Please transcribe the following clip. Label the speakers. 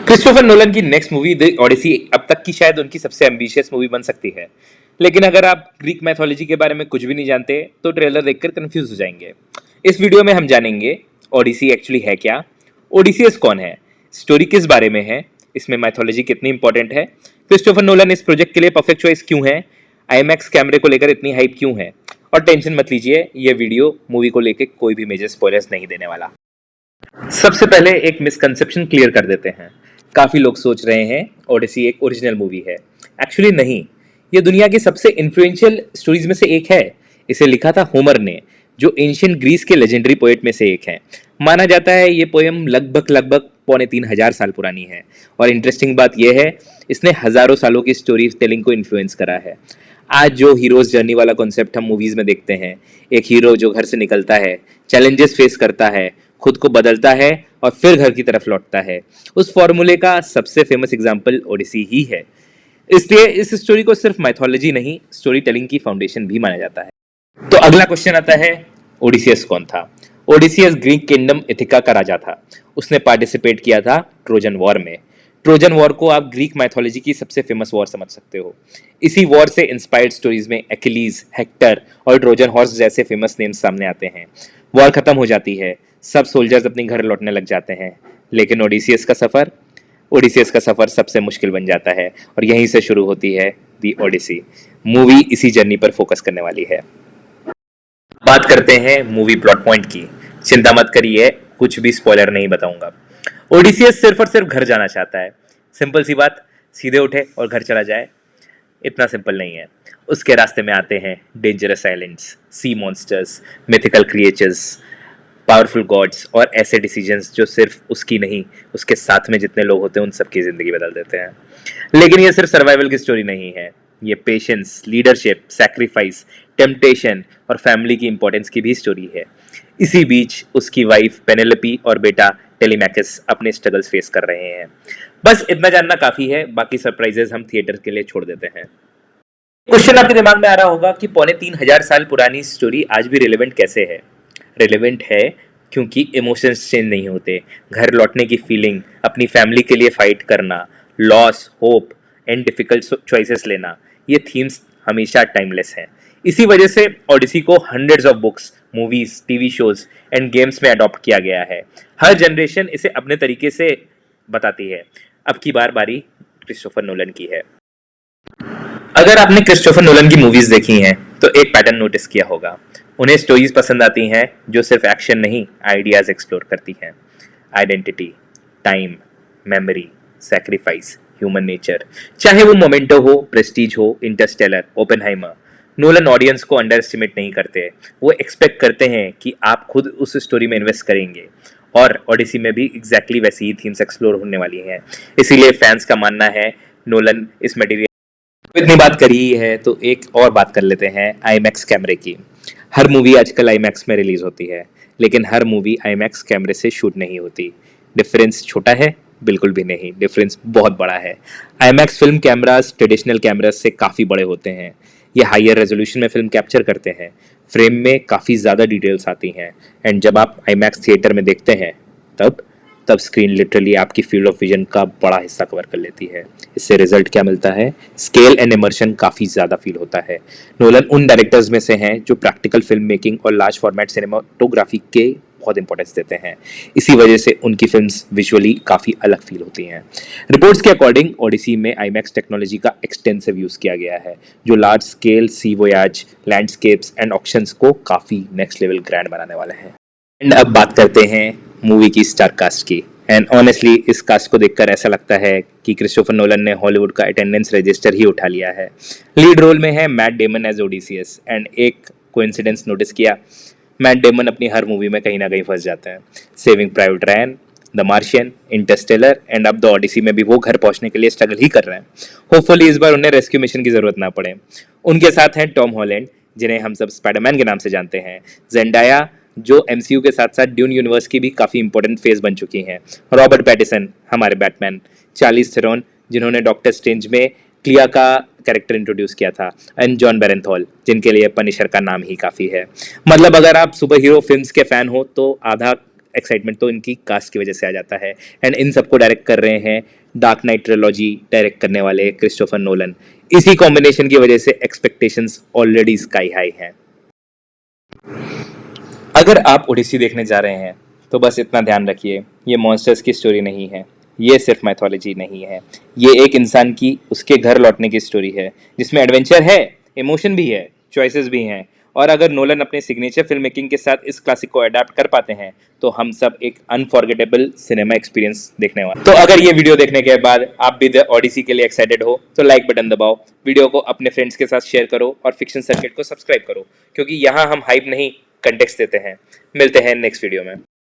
Speaker 1: Christopher Nolan की next movie the Odissi अब तक की शायद उनकी सबसे एम्बिशियस मूवी बन सकती है। लेकिन अगर आप ग्रीक मैथोलॉजी के बारे में कुछ भी नहीं जानते तो ट्रेलर देखकर कंफ्यूज हो जाएंगे। इस वीडियो में हम जानेंगे ओडिसी एक्चुअली है क्या, ओडिसियस कौन है, स्टोरी किस बारे में है, इसमें मैथोलॉजी कितनी इंपॉर्टेंट है, क्रिस्टोफर नोलन इस प्रोजेक्ट के लिए परफेक्ट चॉइस क्यों है, आईएमएक्स कैमरे को लेकर इतनी हाइप क्यों है। और टेंशन मत लीजिए, ये वीडियो मूवी को लेकर कोई भी मेजर स्पॉयलर्स नहीं देने वाला। सबसे पहले एक मिसकंसेप्शन क्लियर कर देते हैं। काफी लोग सोच रहे हैं ओडिसी एक ओरिजिनल मूवी है। एक्चुअली नहीं, ये दुनिया की सबसे इन्फ्लुएंशियल स्टोरीज में से एक है। इसे लिखा था होमर ने, जो एंशियंट ग्रीस के लेजेंडरी पोएट में से एक है। माना जाता है ये पोएम लगभग लगभग 3,500 साल पुरानी है। और इंटरेस्टिंग बात यह है, इसने हजारों सालों की स्टोरी टेलिंग को इन्फ्लुएंस करा है। आज जो हीरोज जर्नी वाला कॉन्सेप्ट हम मूवीज में देखते हैं, एक हीरो जो घर से निकलता है, चैलेंजेस फेस करता है, खुद को बदलता है और फिर घर की तरफ लौटता है, उस फॉर्मूले का सबसे फेमस एग्जाम्पल ओडिसी ही है। इसलिए इस स्टोरी को सिर्फ माइथोलॉजी नहीं, स्टोरी टेलिंग की फाउंडेशन भी माना जाता है। तो अगला क्वेश्चन आता है, ओडिसियस कौन था? ओडिसियस ग्रीक किंगडम इथिका का राजा था। उसने पार्टिसिपेट किया था ट्रोजन वॉर में। ट्रोजन वॉर को आप ग्रीक माइथोलॉजी की सबसे फेमस वॉर समझ सकते हो। इसी वॉर से इंस्पायर्ड स्टोरीज में एक्िलीज, हेक्टर और ट्रोजन हॉर्स जैसे फेमस नेम्स सामने आते हैं। वॉर खत्म हो जाती है, सब सोल्जर्स अपने घर लौटने लग जाते हैं, लेकिन ओडिसियस का सफर सबसे मुश्किल बन जाता है और यहीं से शुरू होती है दी ओडिसी। मूवी इसी जर्नी पर फोकस करने वाली है। बात करते हैं मूवी प्लॉट पॉइंट की। चिंता मत करिए, कुछ भी स्पॉइलर नहीं बताऊंगा। ओडिसियस सिर्फ और सिर्फ घर जाना चाहता है। सिंपल सी बात, सीधे उठे और घर चला जाए, इतना सिंपल नहीं है। उसके रास्ते में आते हैं dangerous islands, sea monsters, mythical creatures, powerful gods और ऐसे डिसीजंस जो सिर्फ उसकी नहीं, उसके साथ में जितने लोग होते हैं उन सबकी जिंदगी बदल देते हैं। लेकिन ये सिर्फ सर्वाइवल की स्टोरी नहीं है, ये पेशेंस, लीडरशिप, सैक्रिफाइस, टेम्पटेशन और फैमिली की इंपॉर्टेंस की भी स्टोरी है। इसी बीच उसकी वाइफ पेनेलोपी और बेटा टेलीमैकस अपने स्ट्रगल्स फेस कर रहे हैं। बस इतना जानना काफी है, बाकी सरप्राइजेस हम थिएटर के लिए छोड़ देते हैं। क्वेश्चन आपके दिमाग में आ रहा होगा कि 3,500 साल पुरानी स्टोरी आज भी रिलेवेंट कैसे है? रिलेवेंट है क्योंकि इमोशंस चेंज नहीं होते। घर लौटने की फीलिंग, अपनी फैमिली के लिए फाइट करना, loss, hope and difficult choices लेना, ये थीम्स हमेशा टाइमलेस हैं। इसी वजह से ओडिसी को hundreds of books, movies, TV shows and games में अडॉप्ट किया गया है। हर जनरेशन इसे अपने तरीके से बताती है। अब की बारी क्रिस्टोफर नोलन की है। अगर आपने क्रिस्टोफर नोलन की मूवीज देखी हैं तो एक पैटर्न नोटिस किया होगा। उन्हें स्टोरीज पसंद आती हैं जो सिर्फ एक्शन नहीं, आइडियाज एक्सप्लोर करती हैं। Identity, time, memory, sacrifice, human nature, चाहे वो मोमेंटो हो, प्रेस्टीज हो, इंटरस्टेलर, ओपेनहाइमर। नोलन ऑडियंस को अंडर एस्टिमेट नहीं करते। वो एक्सपेक्ट करते हैं कि आप खुद उस स्टोरी में इन्वेस्ट करेंगे। और ओडिसी में भी एग्जैक्टली वैसी ही थीम्स एक्सप्लोर होने वाली हैं। इसीलिए फैंस का मानना है नोलन इस मटेरियल। इतनी बात करी ही है तो एक और बात कर लेते हैं आईमैक्स कैमरे की। हर मूवी आजकल आईमैक्स में रिलीज होती है, लेकिन हर मूवी आईमैक्स कैमरे से शूट नहीं होती। डिफरेंस छोटा है? बिल्कुल भी नहीं, डिफरेंस बहुत बड़ा है। IMAX film cameras traditional cameras से काफ़ी बड़े होते हैं। ये हायर रेजोल्यूशन में फिल्म कैप्चर करते हैं, फ्रेम में काफ़ी ज़्यादा डिटेल्स आती हैं। एंड जब आप आईमैक्स थिएटर में देखते हैं तब तब स्क्रीन लिटरली आपकी फील्ड ऑफ विजन का बड़ा हिस्सा कवर कर लेती है। इससे रिजल्ट क्या मिलता है? स्केल एंड इमर्शन काफ़ी ज़्यादा फील होता है। नोलन उन डायरेक्टर्स में से हैं जो प्रैक्टिकल फिल्म मेकिंग और लार्ज फॉर्मेट सिनेमाटोग्राफी के बहुत इंपॉर्टेंस देते हैं। इसी वजह से उनकी फिल्म्स विजुअली काफ़ी अलग फील होती हैं। रिपोर्ट्स के अकॉर्डिंग ओडिसी में आईमैक्स टेक्नोलॉजी का एक्सटेंसिव यूज़ किया गया है, जो large scale sea voyage, landscapes and auctions को काफ़ी नेक्स्ट लेवल ग्रैंड बनाने वाले हैं। एंड अब बात करते हैं मूवी की स्टार कास्ट की। एंड ऑनेस्टली इस कास्ट को देखकर ऐसा लगता है कि क्रिस्टोफर नोलन ने हॉलीवुड का अटेंडेंस रजिस्टर ही उठा लिया है। लीड रोल में है Matt Damon as Odysseus. And एक कोइंसिडेंस नोटिस किया, मैट डेमन अपनी हर मूवी में कहीं ना कहीं फंस जाते हैं। Saving Private Ryan, the Martian, Interstellar and अब द ओडिसी में भी वो घर पहुंचने के लिए स्ट्रगल ही कर रहे हैं। होपफुली इस बार उन्हें रेस्क्यू मिशन की जरूरत ना पड़े। उनके साथ हैं टॉम हॉलैंड, जिन्हें हम सब स्पाइडरमैन के नाम से जानते हैं, जेंडाया, जो एमसीयू के साथ साथ ड्यून यूनिवर्स की भी काफ़ी इंपॉर्टेंट फेज बन चुकी हैं, रॉबर्ट पैटिसन हमारे बैटमैन, चार्लिस थेरोन जिन्होंने डॉक्टर स्ट्रेंज में क्लिया का कैरेक्टर इंट्रोड्यूस किया था, एंड जॉन बेरेंथॉल जिनके लिए पनिशर का नाम ही काफ़ी है। मतलब अगर आप सुपर हीरो फिल्म्स के फ़ैन हो तो आधा एक्साइटमेंट तो इनकी कास्ट की वजह से आ जाता है। एंड इन सबको डायरेक्ट कर रहे हैं डार्क नाइट ट्रिलॉजी डायरेक्ट करने वाले क्रिस्टोफर नोलन। इसी कॉम्बिनेशन की वजह से एक्सपेक्टेशंस ऑलरेडी स्काई हाई हैं। अगर आप ओडिसी देखने जा रहे हैं तो बस इतना ध्यान रखिए, ये मॉन्स्टर्स की स्टोरी नहीं है, ये सिर्फ मैथोलॉजी नहीं है, ये एक इंसान की उसके घर लौटने की स्टोरी है जिसमें एडवेंचर है, इमोशन भी है, चॉइसेस भी हैं। और अगर नोलन अपने सिग्नेचर फिल्म मेकिंग के साथ इस क्लासिक को अडेप्ट कर पाते हैं तो हम सब एक अनफॉरगेटेबल सिनेमा एक्सपीरियंस देखने वाले। तो अगर ये वीडियो देखने के बाद आप भी द ओडिसी के लिए एक्साइटेड हो तो लाइक बटन दबाओ, वीडियो को अपने फ्रेंड्स के साथ शेयर करो और फिक्शन सर्किट को सब्सक्राइब करो, क्योंकि यहाँ हम हाइप नहीं कंटेक्स्ट देते हैं। मिलते हैं नेक्स्ट वीडियो में।